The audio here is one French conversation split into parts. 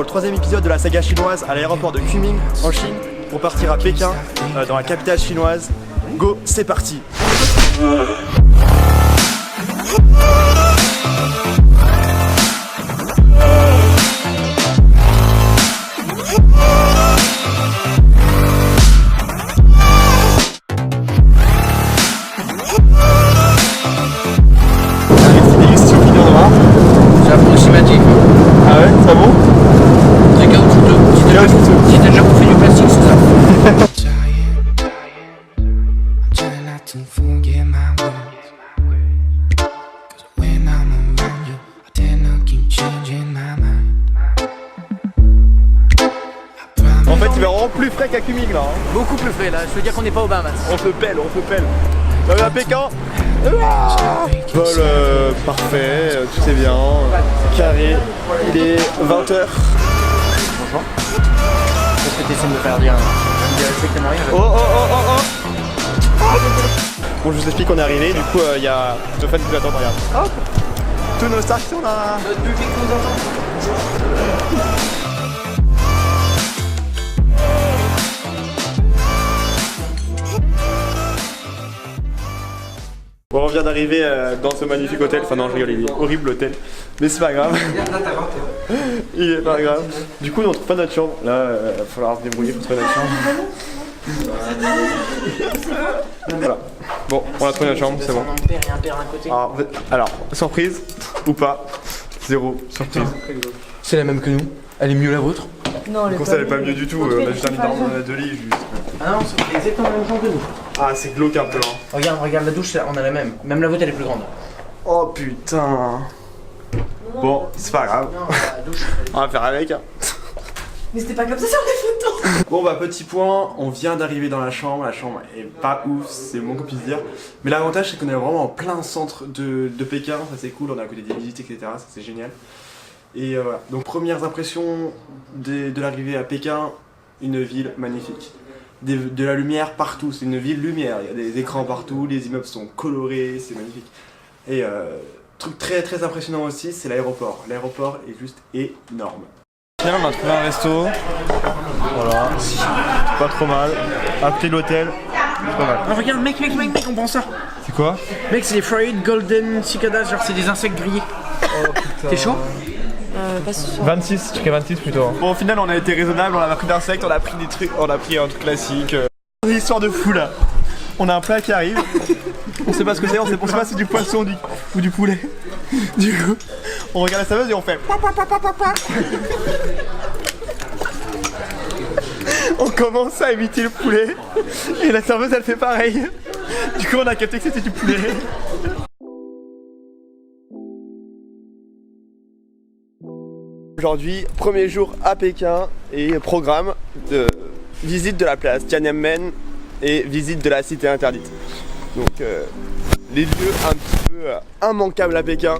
troisième épisode de la saga chinoise à l'aéroport de Kunming en Chine pour partir à Pékin, dans la capitale chinoise. Go, c'est parti! C'est approximatif. Ah ouais, c'est bon? Très caoutchouteux. Si t'as déjà bouffé du plastique, c'est ça. En fait, il va vraiment plus frais qu'à Kunming là. Hein. Beaucoup plus frais là, je veux dire qu'on n'est pas au Bahamas. On se pèle, on se pèle. On est à Pékin. Vol parfait, tout est bien, carré. Il est 20h. Bonjour. Qu'est-ce que tu essaies de me faire dire? Je dis strictement rien. Oh. Bon, je vous explique qu'on est arrivé, du coup il y a Stéphane qui nous attend, regarde. Hop. Tous nos sacs sont là. Notre public nous entend. Bon, on vient d'arriver dans ce magnifique hôtel, enfin non je rigole, il est horrible l'hôtel, mais c'est pas grave. Il est pas grave. Du coup on trouve pas notre chambre, là il va falloir se débrouiller pour trouver notre chambre. Voilà. Bon, on a trouvé notre chambre, c'est bon. Alors, surprise ou pas, zéro surprise. C'est la même que nous. Elle est mieux la vôtre. Non, Le conseil elle est pas mieux du tout, on a juste un lit dans deux lits juste. Ah non, c'est exactement la même chose que nous. Ah c'est glauque un peu hein. Regarde la douche, on a la même. Même la vôtre elle est plus grande. Oh putain. Bon, c'est pas grave. Non, la douche. On va faire avec hein. Mais c'était pas comme ça sur les photos. Bon bah petit point, on vient d'arriver dans la chambre est pas ouf, c'est le moins qu'on puisse dire. Mais l'avantage c'est qu'on est vraiment en plein centre de Pékin, ça c'est cool, on est à côté des visites etc, ça c'est génial. Et voilà, donc premières impressions de l'arrivée à Pékin, une ville magnifique. De la lumière partout, c'est une ville lumière, il y a des écrans partout, les immeubles sont colorés, c'est magnifique. Et truc très très impressionnant aussi, c'est l'aéroport. L'aéroport est juste énorme. Finalement on a trouvé un resto, voilà, pas trop mal, à côté de l'hôtel, c'est pas mal. Ah, regarde mec, on prend ça. C'est quoi? Mec c'est les fried golden cicadas, genre c'est des insectes grillés. Oh putain. T'es chaud? Pas ce soir. 26, je dirais 26 plutôt. Bon au final on a été raisonnable, on a pris d'insectes, on a pris des trucs, on a pris un truc classique. Une histoire de fou là. On a un plat qui arrive, on sait pas ce que c'est, on sait pas si c'est du poisson ou du poulet. Du coup, on regarde la serveuse et on fait. On commence à imiter le poulet et la serveuse elle fait pareil. Du coup on a capté que c'était du poulet. Aujourd'hui, premier jour à Pékin et programme de visite de la place Tiananmen et visite de la cité interdite. Donc les lieux un petit peu immanquables à Pékin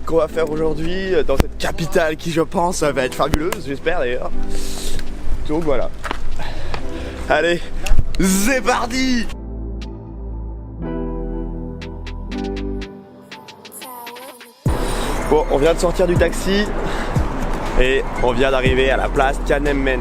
qu'on va faire aujourd'hui dans cette capitale qui je pense va être fabuleuse, j'espère d'ailleurs. Donc voilà. Allez, c'est parti! Bon, on vient de sortir du taxi et on vient d'arriver à la place Tiananmen.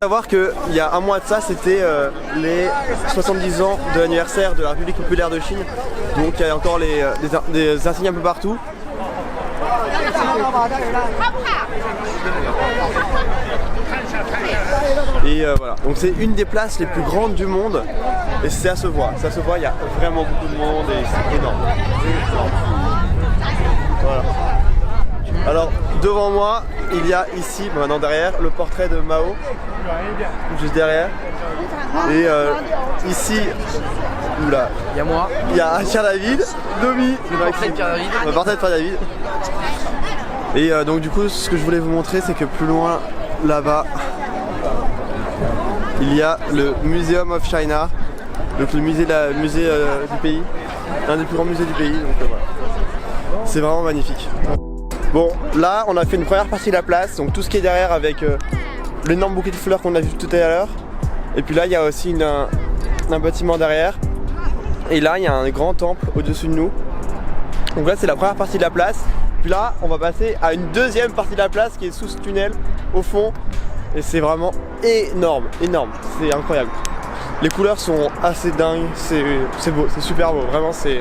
Savoir qu'il y a un mois de ça, c'était les 70 ans de l'anniversaire de la République populaire de Chine. Donc il y a encore des insignes un peu partout. Et voilà, donc c'est une des places les plus grandes du monde. Et ça se voit, il y a vraiment beaucoup de monde et c'est énorme. Voilà. Alors devant moi, il y a ici, maintenant derrière, le portrait de Mao, juste derrière. Et ici, oula, Il y a moi. il y a Pierre David, Domi, Le portrait de Pierre David. le portrait de Pierre David. Et donc du coup, ce que je voulais vous montrer, c'est que plus loin, là-bas, il y a le Museum of China, donc le musée, du pays, l'un des plus grands musées du pays, donc voilà. C'est vraiment magnifique. Bon, là on a fait une première partie de la place, donc tout ce qui est derrière avec l'énorme bouquet de fleurs qu'on a vu tout à l'heure. Et puis là il y a aussi un bâtiment derrière. Et là il y a un grand temple au-dessus de nous. Donc là c'est la première partie de la place. Puis là on va passer à une deuxième partie de la place qui est sous ce tunnel au fond. Et c'est vraiment énorme, énorme, c'est incroyable. Les couleurs sont assez dingues, c'est beau, c'est super beau, vraiment c'est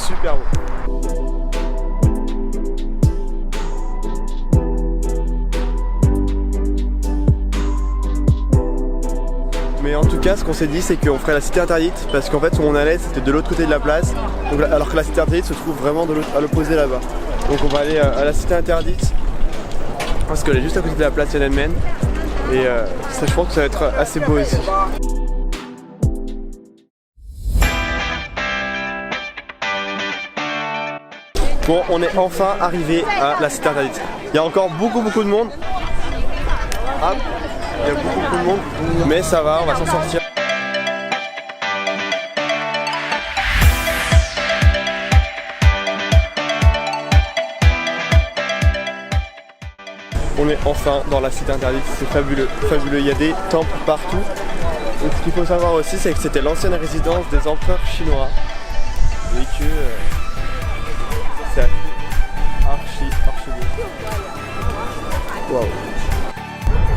super beau. Mais en tout cas, ce qu'on s'est dit, c'est qu'on ferait la cité interdite, parce qu'en fait où on allait c'était de l'autre côté de la place, donc, alors que la cité interdite se trouve vraiment à l'opposé là-bas. Donc on va aller à la cité interdite, parce qu'elle est juste à côté de la place Tiananmen. Et ça, je pense que ça va être assez beau ici. Bon, on est enfin arrivé à la cité interdite. Il y a encore beaucoup de monde. Ah, il y a beaucoup de monde, mais ça va, on va s'en sortir. On est enfin dans la cité interdite, c'est fabuleux, fabuleux, il y a des temples partout. Donc ce qu'il faut savoir aussi, c'est que c'était l'ancienne résidence des empereurs chinois et que c'est archi beau. Waouh.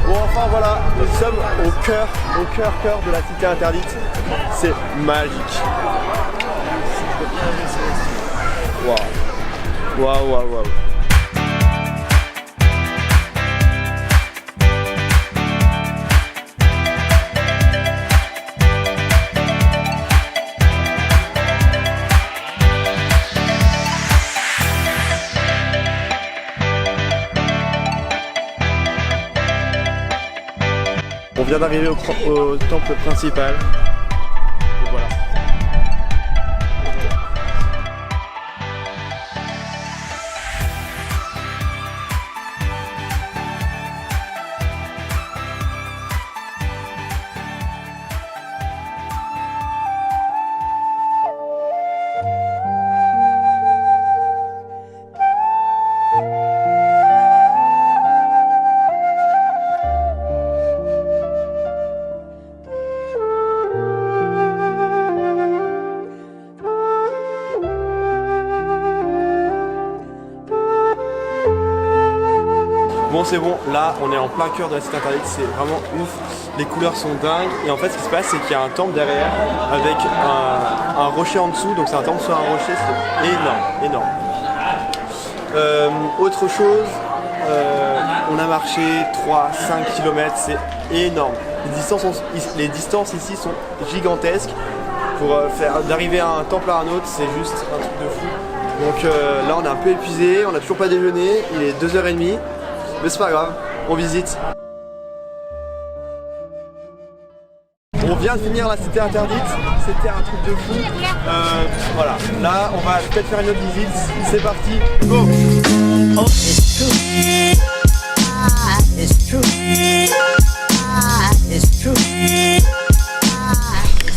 Bon, enfin voilà, nous sommes au cœur de la cité interdite, c'est magique. Waouh. On vient d'arriver au temple principal. Et voilà. Bon, c'est bon, là on est en plein cœur de la cité interdite, c'est vraiment ouf, les couleurs sont dingues. Et en fait ce qui se passe, c'est qu'il y a un temple derrière avec un rocher en dessous, donc c'est un temple sur un rocher, c'est énorme. Autre chose, on a marché 3-5 km, c'est énorme. Les distances ici sont gigantesques. Pour d'arriver à un temple à un autre, c'est juste un truc de fou. Donc là on est un peu épuisé, on n'a toujours pas déjeuné, il est 2h30. Mais c'est pas grave, on visite. On vient de finir la cité interdite, c'était un truc de fou. Voilà, là on va peut-être faire une autre visite, c'est parti, go!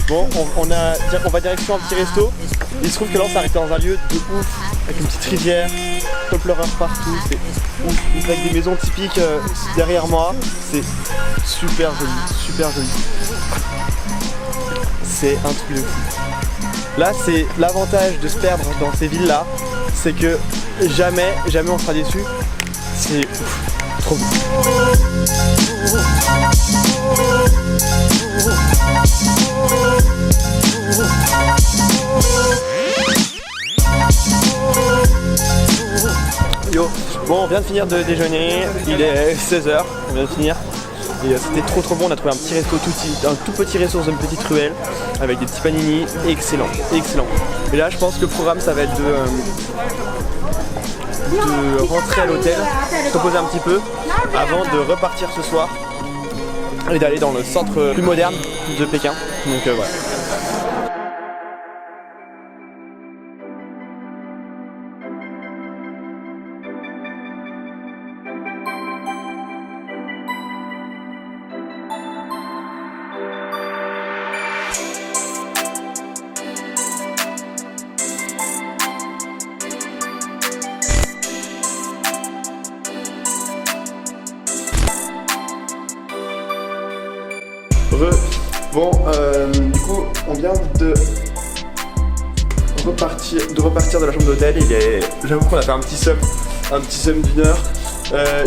Bon, on va direction un petit resto. Il se trouve que là on s'est arrêté dans un lieu de ouf, avec une petite rivière, pleureur partout, c'est ouf, avec des maisons typiques derrière moi, c'est super joli. C'est un truc de fou. Là c'est l'avantage de se perdre dans ces villes là, c'est que jamais on sera déçu, c'est ouf, trop beau. Yo, bon on vient de finir de déjeuner, il est 16h, on vient de finir. Et c'était trop bon, on a trouvé un petit resto un tout petit resto dans une petite ruelle avec des petits panini, excellent. Et là je pense que le programme ça va être de rentrer à l'hôtel, se reposer un petit peu avant de repartir ce soir et d'aller dans le centre plus moderne de Pékin. Donc voilà. Bon, du coup, on vient de repartir de la chambre d'hôtel. J'avoue qu'on a fait un petit sum d'une heure.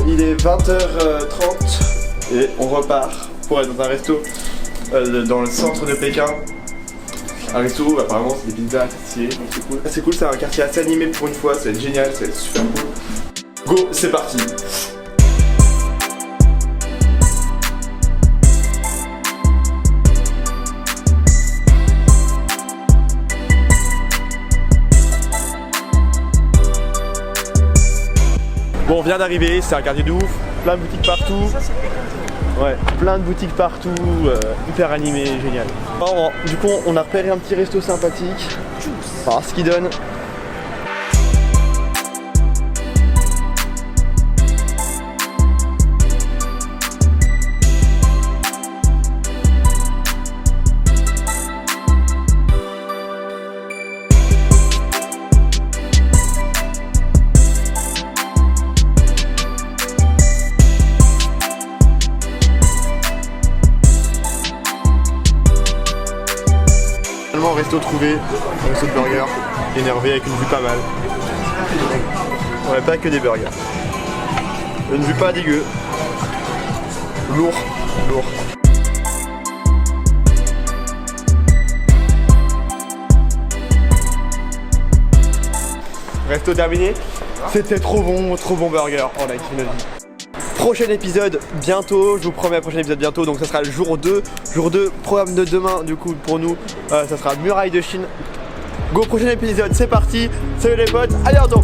Il est 20h30 et on repart pour aller dans un resto dans le centre de Pékin. Un resto où apparemment c'est des pizzas stylées, donc c'est cool. C'est cool, c'est un quartier assez animé pour une fois, ça va être génial, ça va être super cool. Go, c'est parti. Bon, on vient d'arriver, c'est un quartier de ouf, plein de boutiques partout. Ouais, plein de boutiques partout, hyper animé, génial. Alors, du coup, on a repéré un petit resto sympathique. On va voir ce qu'il donne. Resto trouvé, un resto de burgers, énervé avec une vue pas mal. Ouais, pas que des burgers. Une vue pas dégueu. Lourd. Resto terminé. C'était trop bon burger. Oh là, qui me dit. Prochain épisode bientôt, je vous promets un prochain épisode bientôt, donc ça sera le jour 2. Jour 2, programme de demain du coup pour nous, ça sera Muraille de Chine. Go, prochain épisode, c'est parti, salut les potes, à bientôt.